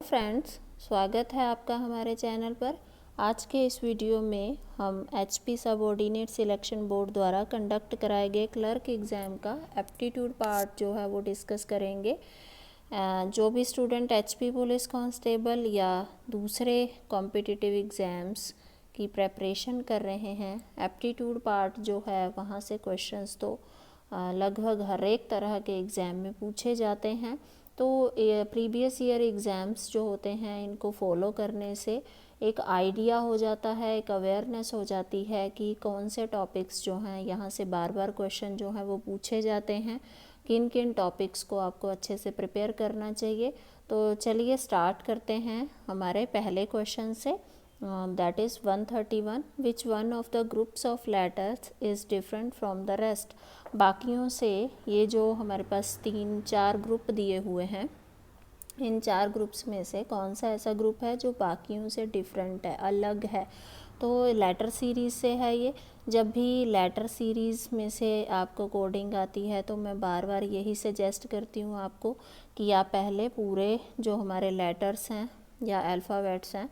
Friends, स्वागत है आपका हमारे चैनल पर। आज के इस वीडियो में हम HP सबऑर्डिनेट सिलेक्शन बोर्ड द्वारा कंडक्ट कराए गए क्लर्क एग्ज़ाम का एप्टीट्यूड पार्ट जो है वो डिस्कस करेंगे। जो भी स्टूडेंट HP पुलिस कांस्टेबल या दूसरे कॉम्पिटिटिव एग्ज़ाम्स की प्रेपरेशन कर रहे हैं, एप्टीट्यूड पार्ट जो है वहाँ से क्वेश्चंस तो लगभग हर एक तरह के एग्ज़ाम में पूछे जाते हैं। तो प्रीवियस ईयर एग्ज़ाम्स जो होते हैं इनको फॉलो करने से एक आइडिया हो जाता है, एक अवेयरनेस हो जाती है कि कौन से टॉपिक्स जो हैं यहाँ से बार बार क्वेश्चन जो हैं वो पूछे जाते हैं, किन किन टॉपिक्स को आपको अच्छे से प्रिपेयर करना चाहिए। तो चलिए स्टार्ट करते हैं हमारे पहले क्वेश्चन से। That is 131, which one of the groups of letters is different from the rest. बाकियों से ये जो हमारे पास 3-4 ग्रुप दिए हुए हैं, इन 4 ग्रुप्स में से कौन सा ऐसा ग्रुप है जो बाकियों से डिफरेंट है, अलग है। तो लेटर सीरीज़ से है ये। जब भी लेटर सीरीज़ में से आपको कोडिंग आती है तो मैं बार बार यही सजेस्ट करती हूँ आपको कि आप पहले पूरे जो हमारे लेटर्स हैं या अल्फ़ाबेट्स हैं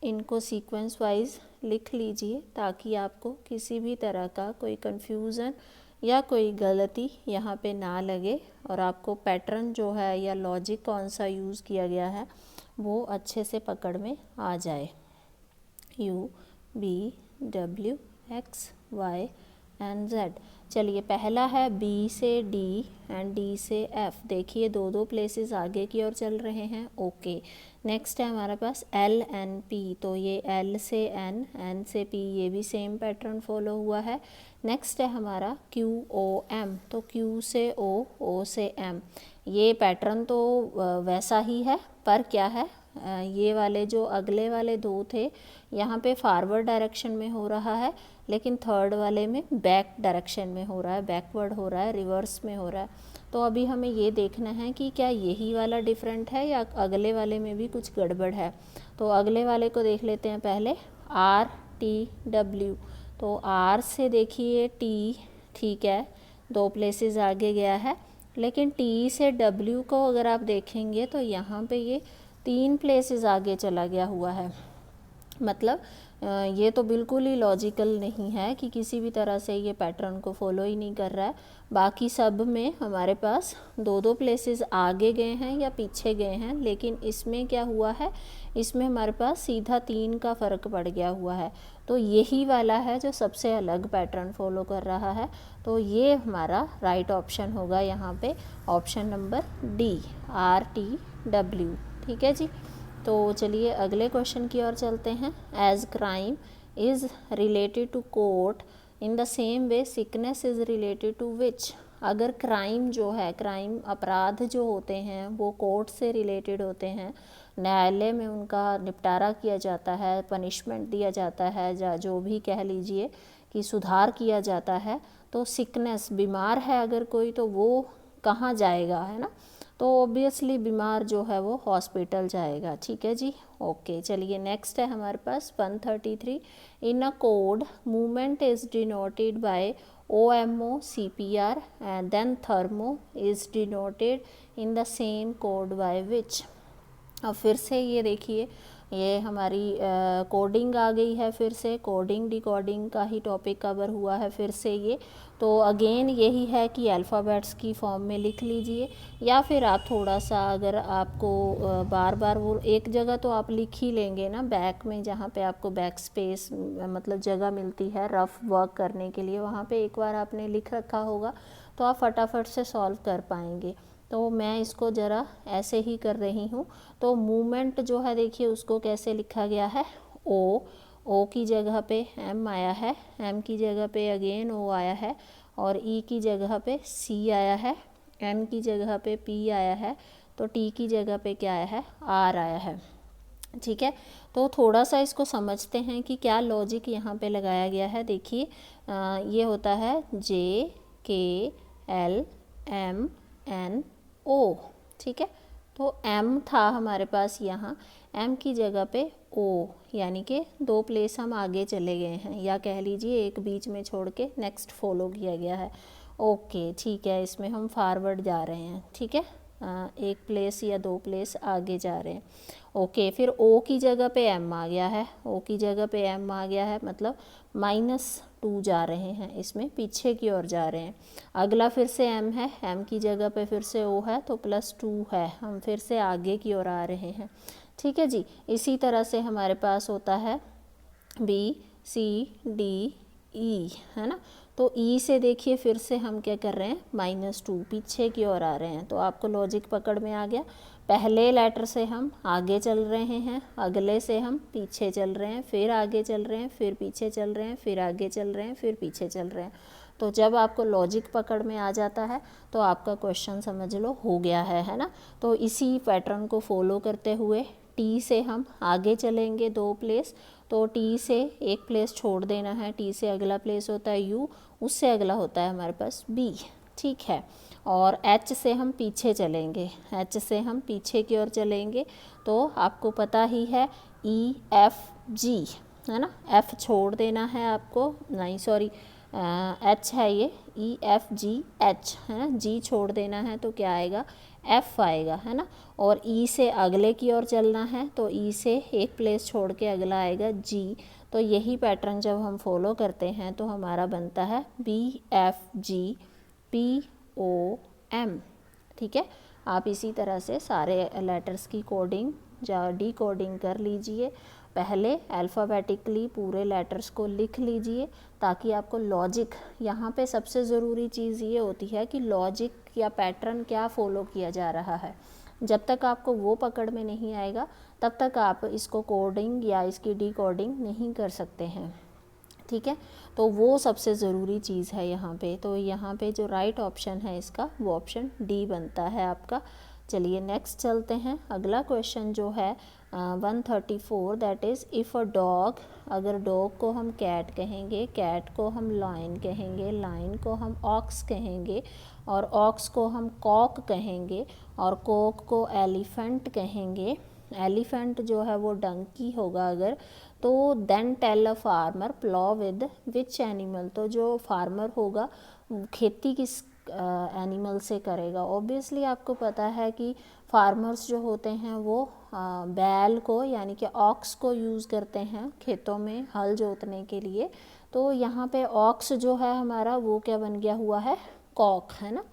इनको सीक्वेंस वाइज लिख लीजिए, ताकि आपको किसी भी तरह का कोई कन्फ्यूज़न या कोई गलती यहाँ पे ना लगे और आपको पैटर्न जो है या लॉजिक कौन सा यूज़ किया गया है वो अच्छे से पकड़ में आ जाए। U, B, W, X, Y and Z। चलिए पहला है B से D एंड D से F। देखिए दो दो प्लेसेस आगे की ओर चल रहे हैं। ओके, नेक्स्ट है हमारे पास L N P। तो ये L से N, N से P, ये भी सेम पैटर्न फॉलो हुआ है। नेक्स्ट है हमारा Q O M। तो Q से O, O से M। ये पैटर्न तो वैसा ही है, पर क्या है, ये वाले जो अगले वाले दो थे यहाँ पे फॉरवर्ड डायरेक्शन में हो रहा है, लेकिन थर्ड वाले में बैक डायरेक्शन में हो रहा है, बैकवर्ड हो रहा है, रिवर्स में हो रहा है। तो अभी हमें ये देखना है कि क्या यही वाला डिफरेंट है या अगले वाले में भी कुछ गड़बड़ है। तो अगले वाले को देख लेते हैं पहले, R T W। तो R से देखिए T ठीक है, 2 प्लेसेस आगे गया है, लेकिन T से W को अगर आप देखेंगे तो यहाँ पे ये 3 प्लेसेस आगे चला गया हुआ है। मतलब ये तो बिल्कुल ही लॉजिकल नहीं है कि किसी भी तरह से ये पैटर्न को फॉलो ही नहीं कर रहा है। बाकी सब में हमारे पास 2-2 प्लेसेस आगे गए हैं या पीछे गए हैं, लेकिन इसमें क्या हुआ है, इसमें हमारे पास सीधा 3 का फ़र्क पड़ गया हुआ है। तो यही वाला है जो सबसे अलग पैटर्न फॉलो कर रहा है। तो ये हमारा राइट ऑप्शन होगा यहाँ पे, ऑप्शन नंबर D, RTW। ठीक है जी। तो चलिए अगले क्वेश्चन की ओर चलते हैं। As crime is related to court in the same way sickness is related to which. अगर क्राइम जो है, क्राइम अपराध जो होते हैं वो कोर्ट से रिलेटेड होते हैं, न्यायालय में उनका निपटारा किया जाता है, पनिशमेंट दिया जाता है, या जो भी कह लीजिए कि सुधार किया जाता है, तो सिकनेस, बीमार है अगर कोई तो वो कहाँ जाएगा, है ना। तो ऑब्वियसली बीमार जो है वो हॉस्पिटल जाएगा। ठीक है जी। ओके, चलिए नेक्स्ट है हमारे पास 133। In a code movement is denoted by OMO CPR and then thermo is denoted in the same code by which. अब फिर से ये देखिए, ये हमारी कोडिंग आ गई है, फिर से कोडिंग डिकोडिंग का ही टॉपिक कवर हुआ है फिर से ये। तो अगेन यही है कि अल्फ़ाबेट्स की फॉर्म में लिख लीजिए, या फिर आप थोड़ा सा, अगर आपको बार बार वो एक जगह तो आप लिख ही लेंगे ना, बैक में जहाँ पे आपको बैक स्पेस मतलब जगह मिलती है रफ़ वर्क करने के लिए, वहाँ पे एक बार आपने लिख रखा होगा तो आप फटाफट से सॉल्व कर पाएंगे। तो मैं इसको ज़रा ऐसे ही कर रही हूँ। तो मूवमेंट जो है देखिए उसको कैसे लिखा गया है, ओ की जगह पे M आया है, M की जगह पे अगेन O आया है, और E की जगह पे C आया है, N की जगह पे P आया है, तो T की जगह पे क्या आया है, R आया है। ठीक है, तो थोड़ा सा इसको समझते हैं कि क्या लॉजिक यहाँ पे लगाया गया है। देखिए ये होता है JKLMNO। ठीक है, तो M था हमारे पास यहाँ, M की जगह पे O, यानी कि 2 प्लेस हम आगे चले गए हैं, या कह लीजिए एक बीच में छोड़ के नेक्स्ट फॉलो किया गया है। ओके ठीक है, इसमें हम फॉरवर्ड जा रहे हैं। ठीक है, एक प्लेस या 2 प्लेस आगे जा रहे हैं। ओके, फिर ओ की जगह पे एम आ गया है, ओ की जगह पे एम आ गया है, मतलब -2 जा रहे हैं, इसमें पीछे की ओर जा रहे हैं। अगला फिर से एम है, एम की जगह पे फिर से ओ है, तो +2 है, हम फिर से आगे की ओर आ रहे हैं। ठीक है जी। इसी तरह से हमारे पास होता है बी सी डी ई, है ना। तो ई से देखिए फिर से हम क्या कर रहे हैं, -2 पीछे की ओर आ रहे हैं। तो आपको लॉजिक पकड़ में आ गया। पहले लेटर से हम आगे चल रहे हैं, अगले से हम पीछे चल रहे हैं, फिर आगे चल रहे हैं, फिर पीछे चल रहे हैं, फिर आगे चल रहे हैं, फिर पीछे चल रहे हैं। तो जब आपको लॉजिक पकड़ में आ जाता है तो आपका क्वेश्चन समझ लो हो गया है ना। तो इसी पैटर्न को फॉलो करते हुए टी से हम आगे चलेंगे 2 प्लेस, तो टी से एक प्लेस छोड़ देना है, टी से अगला प्लेस होता है यू, उससे अगला होता है हमारे पास बी। ठीक है। और एच से हम पीछे चलेंगे, एच से हम पीछे की ओर चलेंगे, तो आपको पता ही है ई एफ जी, है ना। एफ छोड़ देना है आपको, नहीं सॉरी एच है ये, ई एफ जी एच, है ना। जी छोड़ देना है तो क्या आएगा, एफ आएगा, है ना। और ई से अगले की ओर चलना है, तो ई से एक प्लेस छोड़ के अगला आएगा जी। तो यही पैटर्न जब हम फॉलो करते हैं तो हमारा बनता है B F G P O M. ठीक है। आप इसी तरह से सारे लेटर्स की कोडिंग या डी कोडिंग कर लीजिए। पहले अल्फ़ाबेटिकली पूरे लेटर्स को लिख लीजिए ताकि आपको लॉजिक, यहाँ पे सबसे ज़रूरी चीज़ ये होती है कि लॉजिक या पैटर्न क्या फॉलो किया जा रहा है। जब तक आपको वो पकड़ में नहीं आएगा तब तक आप इसको कोडिंग या इसकी डी कोडिंग नहीं कर सकते हैं। ठीक है। तो वो सबसे ज़रूरी चीज़ है यहाँ पे। तो यहाँ पे जो राइट ऑप्शन है इसका, वो ऑप्शन डी बनता है आपका। चलिए नेक्स्ट चलते हैं। अगला क्वेश्चन जो है 134, that is if a dog, अगर डॉग को हम कैट कहेंगे, कैट को हम लायन कहेंगे, लायन को हम ऑक्स कहेंगे, और ऑक्स को हम कॉक कहेंगे, और कॉक को एलिफेंट कहेंगे, एलिफेंट जो है वो डंकी होगा अगर, तो then tell a farmer plough with which animal. तो जो फार्मर होगा खेती किस एनिमल से करेगा। ऑब्वियसली आपको पता है कि फार्मर्स जो होते हैं वो बैल को यानी कि ऑक्स को यूज़ करते हैं खेतों में हल जोतने के लिए। तो यहाँ पे ऑक्स जो है हमारा वो क्या बन गया हुआ है, कॉक, है ना।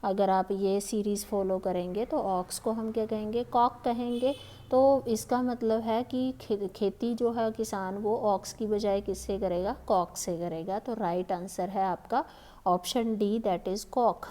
अगर आप ये सीरीज़ फॉलो करेंगे तो ऑक्स को हम क्या कहेंगे, कॉक कहेंगे। तो इसका मतलब है कि खेती जो है किसान वो ऑक्स की बजाय किससे करेगा, कॉक से करेगा। तो राइट आंसर है आपका option D, that is cock.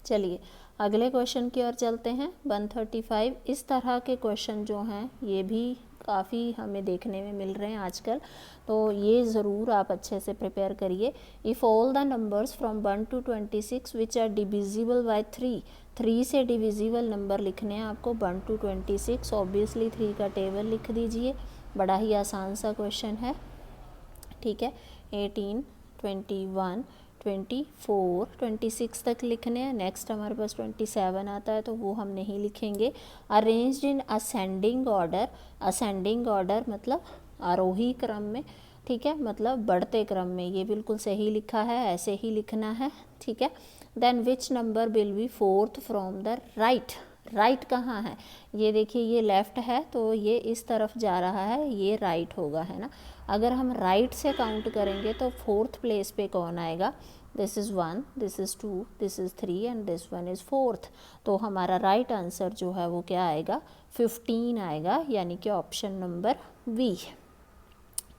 चलिए अगले क्वेश्चन की ओर चलते हैं। 135, इस तरह के क्वेश्चन जो हैं ये भी काफ़ी हमें देखने में मिल रहे हैं आजकल, तो ये ज़रूर आप अच्छे से प्रिपेयर करिए। If all the numbers from 1 to 26 which are divisible by 3, 3 से डिविजिबल नंबर लिखने हैं आपको 1 to 26। ऑब्वियसली 3 का टेबल लिख दीजिए, बड़ा ही आसान सा क्वेश्चन है। ठीक है। 18, 21, 24, 26 तक लिखने हैं। नेक्स्ट हमारे पास 27 आता है तो वो हम नहीं लिखेंगे। Arranged in ascending order, ascending order मतलब आरोही क्रम में। ठीक है, मतलब बढ़ते क्रम में, ये बिल्कुल सही लिखा है, ऐसे ही लिखना है। ठीक है। Then which number will be fourth from the right, right कहाँ है, ये देखिए ये लेफ़्ट है तो ये इस तरफ जा रहा है, ये राइट होगा, है ना। अगर हम राइट से काउंट करेंगे तो फोर्थ प्लेस पे कौन आएगा, this is 1, this is 2, this is 3 and this one is fourth. तो हमारा राइट आंसर जो है वो क्या आएगा, 15 आएगा, यानी कि ऑप्शन नंबर बी।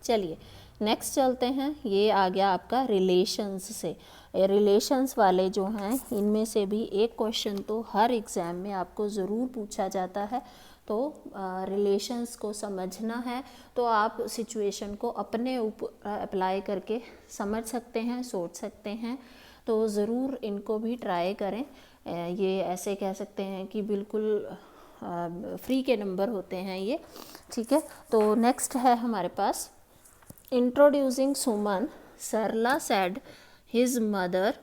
चलिए नेक्स्ट चलते हैं। ये आ गया आपका रिलेशंस से। रिलेशंस वाले जो हैं इनमें से भी एक क्वेश्चन तो हर एग्ज़ाम में आपको ज़रूर पूछा जाता है। तो रिलेशंस को समझना है तो आप सिचुएशन को अपने ऊपर अप्लाई करके समझ सकते हैं, सोच सकते हैं। तो ज़रूर इनको भी ट्राई करें। ये ऐसे कह सकते हैं कि बिल्कुल फ्री के नंबर होते हैं ये। ठीक है। तो नेक्स्ट है हमारे पास, introducing Suman, Sarla said his mother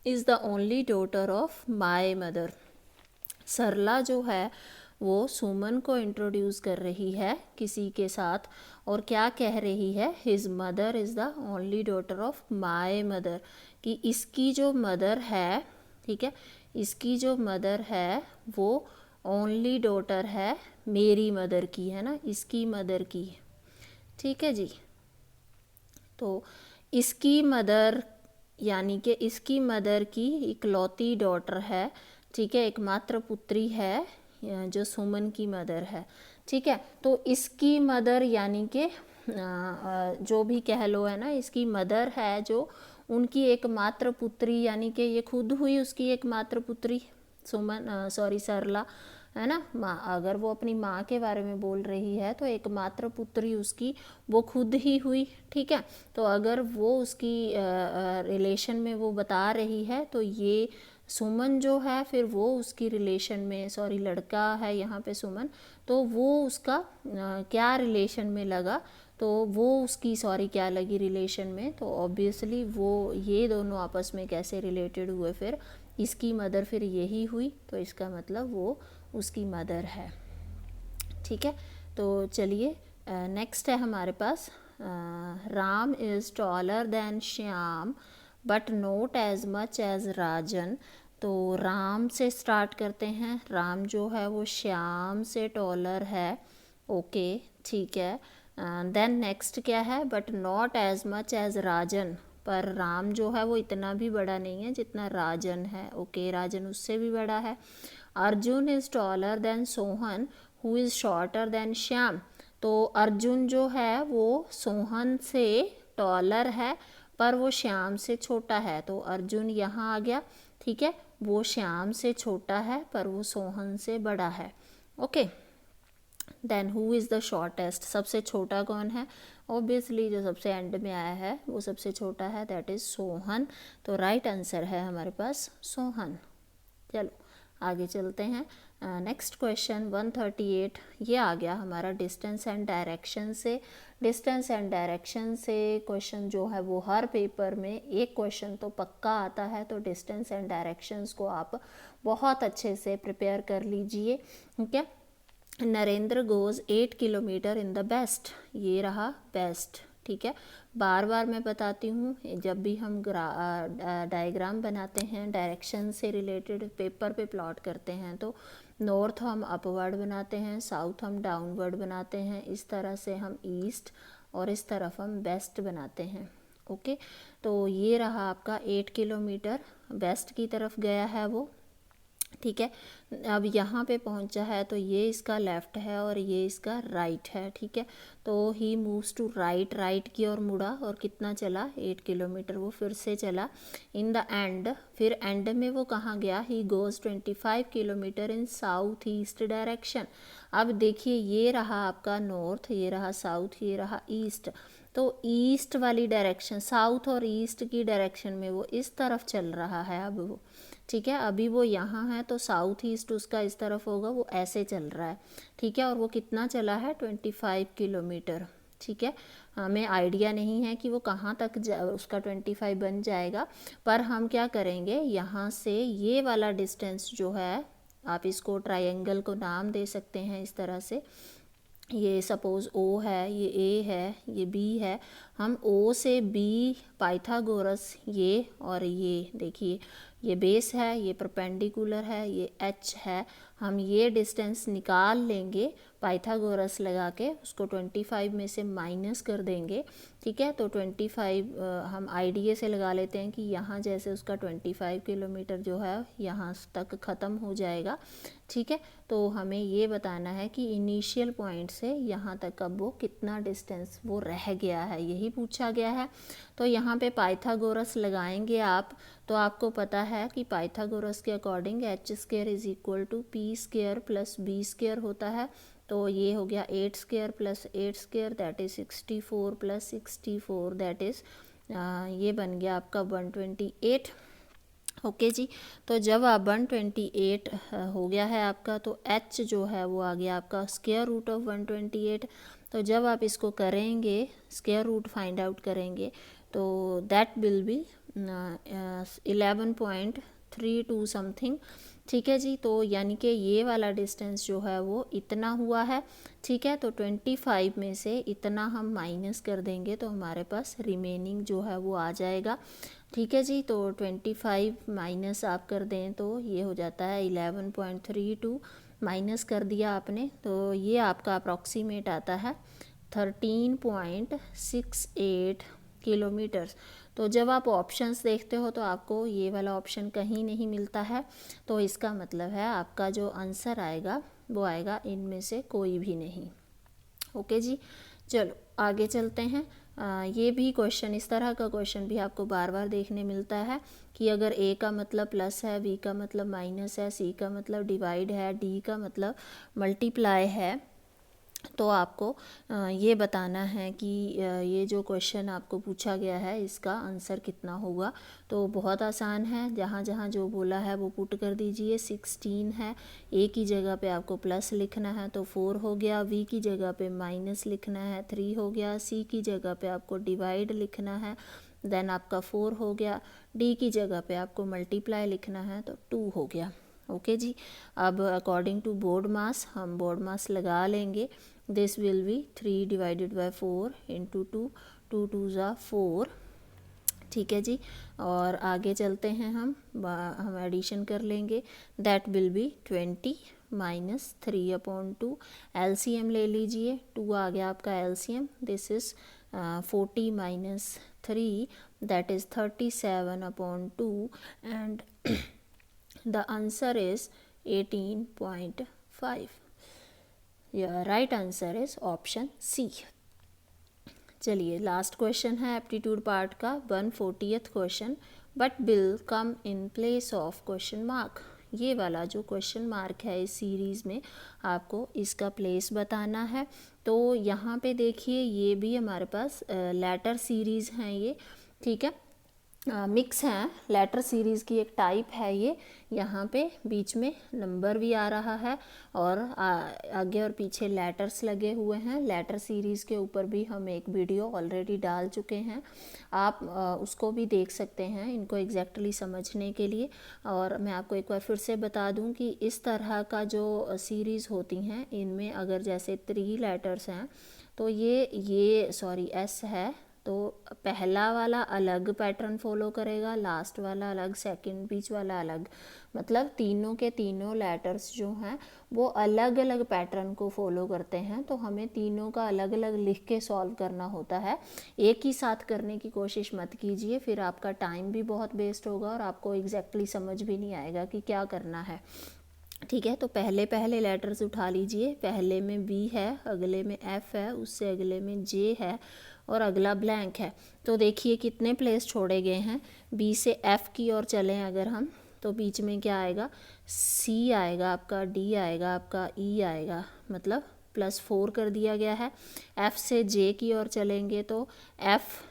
is the only daughter of my mother. Sarla जो है वो सुमन को इंट्रोड्यूस कर रही है किसी के साथ और क्या कह रही है, his mother is the only daughter of my mother, कि इसकी जो मदर है, ठीक है, इसकी जो मदर है वो ओनली डॉटर है मेरी मदर की, है ना, इसकी मदर की, ठीक है जी। तो इसकी मदर यानी कि इसकी मदर की इकलौती डॉटर है, ठीक है, एकमात्र पुत्री है जो सुमन की मदर है, ठीक है। तो इसकी मदर यानी कि जो भी कह लो, है ना, इसकी मदर है जो उनकी एकमात्र पुत्री, यानी कि ये खुद हुई उसकी एकमात्र पुत्री सुमन, सॉरी सरला, है ना, माँ, अगर वो अपनी माँ के बारे में बोल रही है तो एकमात्र पुत्री उसकी वो खुद ही हुई, ठीक है। तो अगर वो उसकी रिलेशन में वो बता रही है तो ये सुमन जो है फिर वो उसकी रिलेशन में, सॉरी लड़का है यहाँ पे सुमन, तो वो उसका क्या रिलेशन में लगा, तो वो उसकी, सॉरी, क्या लगी रिलेशन में, तो ऑब्वियसली वो ये दोनों आपस में कैसे रिलेटेड हुए, फिर इसकी मदर फिर यही हुई, तो इसका मतलब वो उसकी मदर है, ठीक है। तो चलिए नेक्स्ट है हमारे पास, Ram is taller than Shyam but not as much as Rajan. तो राम से स्टार्ट करते हैं, राम जो है वो श्याम से टॉलर है, ओके, ठीक है। देन नेक्स्ट क्या है, but not as much as Rajan, पर राम जो है वो इतना भी बड़ा नहीं है जितना राजन है, ओके, राजन उससे भी बड़ा है। Arjun is taller then Sohan who is shorter than Shyam. तो अर्जुन जो है वो सोहन से टॉलर है पर वो श्याम से छोटा है, तो अर्जुन यहाँ आ गया, ठीक है, वो श्याम से छोटा है पर वो सोहन से बड़ा है, okay. Then who is the shortest, सबसे छोटा कौन है, ऑब्वियसली जो सबसे एंड में आया है वो सबसे छोटा है, दैट इज़ सोहन। तो राइट आंसर है हमारे पास सोहन। चलो आगे चलते हैं, नेक्स्ट क्वेश्चन 138, ये आ गया हमारा डिस्टेंस एंड डायरेक्शन से। डिस्टेंस एंड डायरेक्शन से क्वेश्चन जो है वो हर पेपर में एक क्वेश्चन तो पक्का आता है, तो डिस्टेंस एंड डायरेक्शंस को आप बहुत अच्छे से प्रिपेयर कर लीजिए, ठीक है। Narendra goes 8 kilometre in the best, ये रहा बेस्ट, ठीक है। बार बार मैं बताती हूँ, जब भी हम डायग्राम बनाते हैं डायरेक्शन से रिलेटेड पेपर पे प्लॉट करते हैं, तो नॉर्थ हम अपवर्ड बनाते हैं, साउथ हम डाउनवर्ड बनाते हैं, इस तरह से हम ईस्ट और इस तरफ हम वेस्ट बनाते हैं, ओके। तो ये रहा आपका 8 किलोमीटर वेस्ट की तरफ गया है वो, ठीक है। अब यहाँ पे पहुँचा है तो ये इसका लेफ़्ट है और ये इसका राइट है, ठीक है। तो he moves to right, right की ओर मुड़ा और कितना चला, 8 किलोमीटर वो फिर से चला। इन द एंड, फिर एंड में वो कहाँ गया, he goes 25 kilometre in south east direction. अब देखिए ये रहा आपका नॉर्थ, ये रहा साउथ, ये रहा ईस्ट, तो ईस्ट वाली डायरेक्शन, साउथ और ईस्ट की डायरेक्शन में वो इस तरफ चल रहा है अब वो, ठीक है। अभी वो यहाँ है तो साउथ ईस्ट उसका इस तरफ होगा, वो ऐसे चल रहा है, ठीक है। और वो कितना चला है, 25 किलोमीटर, ठीक है। हमें आइडिया नहीं है कि वो कहाँ तक उसका 25 बन जाएगा, पर हम क्या करेंगे, यहाँ से ये वाला डिस्टेंस जो है, आप इसको ट्रायंगल को नाम दे सकते हैं इस तरह से, ये सपोज़ ओ है, ये ए है, ये बी है, हम ओ से बी पाइथागोरस, ये और ये देखिए ये बेस है, ये परपेंडिकुलर है, ये एच है, हम ये डिस्टेंस निकाल लेंगे पाइथागोरस लगा के, उसको 25 में से माइनस कर देंगे, ठीक है। तो 25 हम आईडीए से लगा लेते हैं कि यहाँ जैसे उसका 25 किलोमीटर जो है यहाँ तक ख़त्म हो जाएगा, ठीक है। तो हमें ये बताना है कि इनिशियल पॉइंट से यहाँ तक अब वो कितना डिस्टेंस वो रह गया है, यही पूछा गया है। तो यहाँ पे पाइथागोरस लगाएंगे आप, तो आपको पता है कि पाइथागोरस के according H square is equal to P square plus B square होता है। तो ये हो गया 8 square plus 8 square that is 64 plus 64 that is ये बन गया आपका 128, ओके जी। तो जब आप 128 हो गया है आपका, तो h जो है वो आ गया आपका स्क्वायर रूट ऑफ 128। तो जब आप इसको करेंगे, स्क्वायर रूट फाइंड आउट करेंगे, तो दैट विल बी 11.32 समथिंग, ठीक है जी। तो यानी कि ये वाला डिस्टेंस जो है वो इतना हुआ है। ठीक है, तो 25 में से इतना हम माइनस कर देंगे तो हमारे पास रिमेनिंग जो है वो आ जाएगा। ठीक है जी, तो 25 माइनस आप कर दें तो ये हो जाता है 11.32, माइनस कर दिया आपने तो ये आपका अप्रॉक्सीमेट आता है 13.68 किलोमीटर्स। तो जब आप ऑप्शंस देखते हो तो आपको ये वाला ऑप्शन कहीं नहीं मिलता है, तो इसका मतलब है आपका जो आंसर आएगा वो आएगा इनमें से कोई भी नहीं। ओके जी, चलो आगे चलते हैं। ये भी क्वेश्चन, इस तरह का क्वेश्चन भी आपको बार बार देखने मिलता है कि अगर ए का मतलब प्लस है, बी का मतलब माइनस है, सी का मतलब डिवाइड है, डी का मतलब मल्टीप्लाई है, तो आपको ये बताना है कि ये जो क्वेश्चन आपको पूछा गया है इसका आंसर कितना होगा। तो बहुत आसान है, जहाँ जहाँ जो बोला है वो पुट कर दीजिए। 16 है, ए की जगह पे आपको प्लस लिखना है तो 4 हो गया, बी की जगह पे माइनस लिखना है 3 हो गया, सी की जगह पे आपको डिवाइड लिखना है देन आपका 4 हो गया, डी की जगह पे आपको मल्टीप्लाई लिखना है तो 2 हो गया। ओके जी, अब अकॉर्डिंग टू बोर्ड मास हम बोर्ड मास लगा लेंगे। This will be 3 divided by 4 into 2, 2 2 ज़ा 4। ठीक है जी, और आगे चलते हैं हम एडिशन कर लेंगे। That will be 20 minus 3/2। LCM ले लीजिए, 2 आ गया आपका LCM. This is 40 minus 3, that is 37/2 and the answer is 18.5. Your right answer is option C. चलिए लास्ट क्वेश्चन है एप्टीट्यूड पार्ट का 140th question. But bill come in place of question mark. ये वाला जो क्वेश्चन मार्क है इस series में आपको इसका प्लेस बताना है। तो यहाँ पे देखिए ये भी हमारे पास लेटर सीरीज़ हैं ये। ठीक है, मिक्स हैं, लेटर सीरीज़ की एक टाइप है ये। यहाँ पे बीच में नंबर भी आ रहा है और आगे और पीछे लेटर्स लगे हुए हैं। लेटर सीरीज़ के ऊपर भी हम एक वीडियो ऑलरेडी डाल चुके हैं, आप उसको भी देख सकते हैं इनको एग्जैक्टली समझने के लिए। और मैं आपको एक बार फिर से बता दूं कि इस तरह का जो सीरीज़ होती हैं इनमें अगर जैसे 3 लेटर्स हैं तो ये सॉरी एस है तो पहला वाला अलग पैटर्न फॉलो करेगा, लास्ट वाला अलग, सेकंड बीच वाला अलग, मतलब तीनों के तीनों लेटर्स जो हैं वो अलग अलग पैटर्न को फॉलो करते हैं। तो हमें तीनों का अलग अलग लिख के सॉल्व करना होता है। एक ही साथ करने की कोशिश मत कीजिए, फिर आपका टाइम भी बहुत वेस्ट होगा और आपको एग्जैक्टली समझ भी नहीं आएगा कि क्या करना है। ठीक है, तो पहले पहले लेटर्स उठा लीजिए। पहले में बी है, अगले में एफ है, उससे अगले में जे है और अगला ब्लैंक है। तो देखिए कितने प्लेस छोड़े गए हैं। बी से एफ़ की ओर चलें अगर हम तो बीच में क्या आएगा, सी आएगा आपका, डी आएगा आपका, ई आएगा, मतलब +4 कर दिया गया है। एफ़ से जे की ओर चलेंगे तो एफ़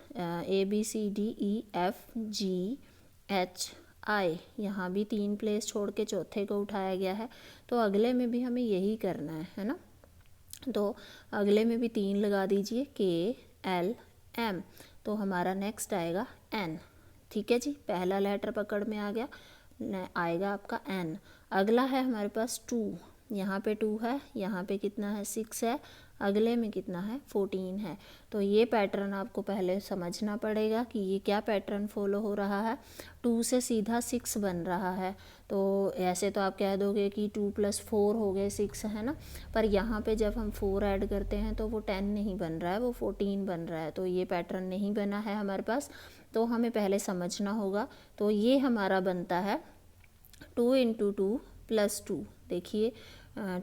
ABCDEFGH आई, यहाँ भी 3 प्लेस छोड़ के चौथे को उठाया गया है। तो अगले में भी हमें यही करना है ना। तो अगले में भी 3 लगा दीजिए, KLM। तो हमारा नेक्स्ट आएगा N। ठीक है जी, पहला लेटर पकड़ में आ गया, आएगा आपका N। अगला है हमारे पास 2, यहाँ पे 2 है, यहाँ पे कितना है 6 है, अगले में कितना है 14 है। तो ये पैटर्न आपको पहले समझना पड़ेगा कि ये क्या पैटर्न फॉलो हो रहा है। 2 से सीधा 6 बन रहा है, तो ऐसे तो आप कह दोगे कि 2 + 4 हो गए 6 है ना, पर यहाँ पे जब हम 4 ऐड करते हैं तो वो 10 नहीं बन रहा है, वो 14 बन रहा है। तो ये पैटर्न नहीं बना है हमारे पास, तो हमें पहले समझना होगा। तो ये हमारा बनता है 2 × 2 + 2। देखिए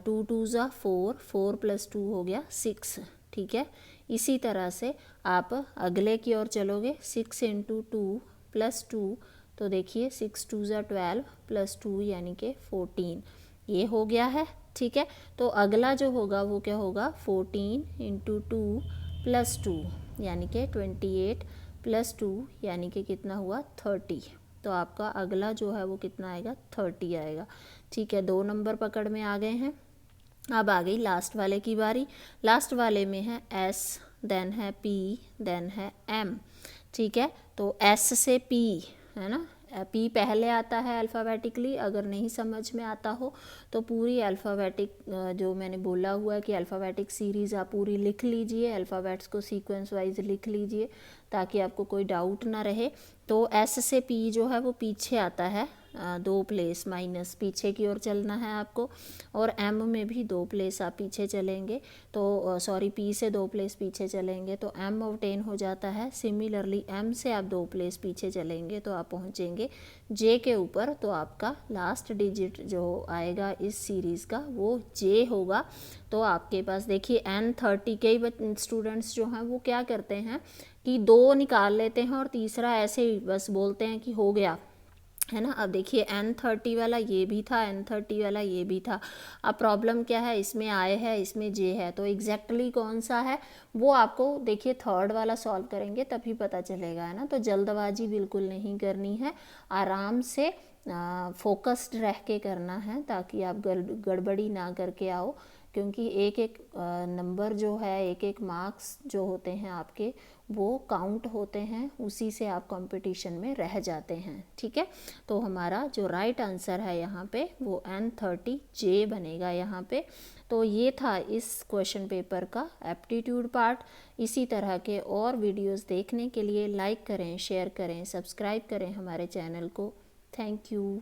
2 2 ज़ा 4, 4 + 2 हो गया 6। ठीक है, इसी तरह से आप अगले की ओर चलोगे, 6 × 2 + 2, तो देखिए 6 2 ज़ा 12 + 2 यानी कि 14, ये हो गया है। ठीक है, तो अगला जो होगा वो क्या होगा, 14 × 2 + 2 यानी कि 28 + 2 यानी कि कितना हुआ 30। तो आपका अगला जो है वो कितना आएगा 30 आएगा। ठीक है, 2 नंबर पकड़ में आ गए हैं। अब आ गई लास्ट वाले की बारी। लास्ट वाले में है S, देन है P, देन है M। ठीक है, तो S से P है ना, पी पहले आता है अल्फ़ाबेटिकली, अगर नहीं समझ में आता हो तो पूरी अल्फ़ाबेटिक जो मैंने बोला हुआ है कि अल्फ़ाबेटिक सीरीज़ आप पूरी लिख लीजिए, अल्फ़ाबेट्स को सीक्वेंस वाइज लिख लीजिए ताकि आपको कोई डाउट ना रहे। तो एस से पी जो है वो पीछे आता है 2 प्लेस माइनस पीछे की ओर चलना है आपको, और एम में भी 2 प्लेस आप पीछे चलेंगे तो सॉरी पी से 2 प्लेस पीछे चलेंगे तो एम ऑब्टेन हो जाता है। सिमिलरली एम से आप 2 प्लेस पीछे चलेंगे तो आप पहुंचेंगे जे के ऊपर, तो आपका लास्ट डिजिट जो आएगा इस सीरीज़ का वो जे होगा। तो आपके पास देखिए N30 कई स्टूडेंट्स जो हैं वो क्या करते हैं कि 2 निकाल लेते हैं और तीसरा ऐसे ही बस बोलते हैं कि हो गया, है ना। अब देखिए N30 वाला ये भी था, N30 वाला ये भी था। अब प्रॉब्लम क्या है, इसमें आए है इसमें जे है, तो एग्जैक्टली कौन सा है वो आपको देखिए थर्ड वाला सॉल्व करेंगे तभी पता चलेगा, है ना। तो जल्दबाजी बिल्कुल नहीं करनी है, आराम से फोकस्ड रह के करना है ताकि आप गड़बड़ी ना करके आओ, क्योंकि एक एक नंबर जो है, एक एक मार्क्स जो होते हैं आपके वो काउंट होते हैं, उसी से आप कंपटीशन में रह जाते हैं, ठीक है। तो हमारा जो राइट आंसर है यहाँ पे वो N30 जे बनेगा यहाँ पे। तो ये था इस क्वेश्चन पेपर का एप्टीट्यूड पार्ट। इसी तरह के और वीडियोस देखने के लिए लाइक करें, शेयर करें, सब्सक्राइब करें हमारे चैनल को। Thank you.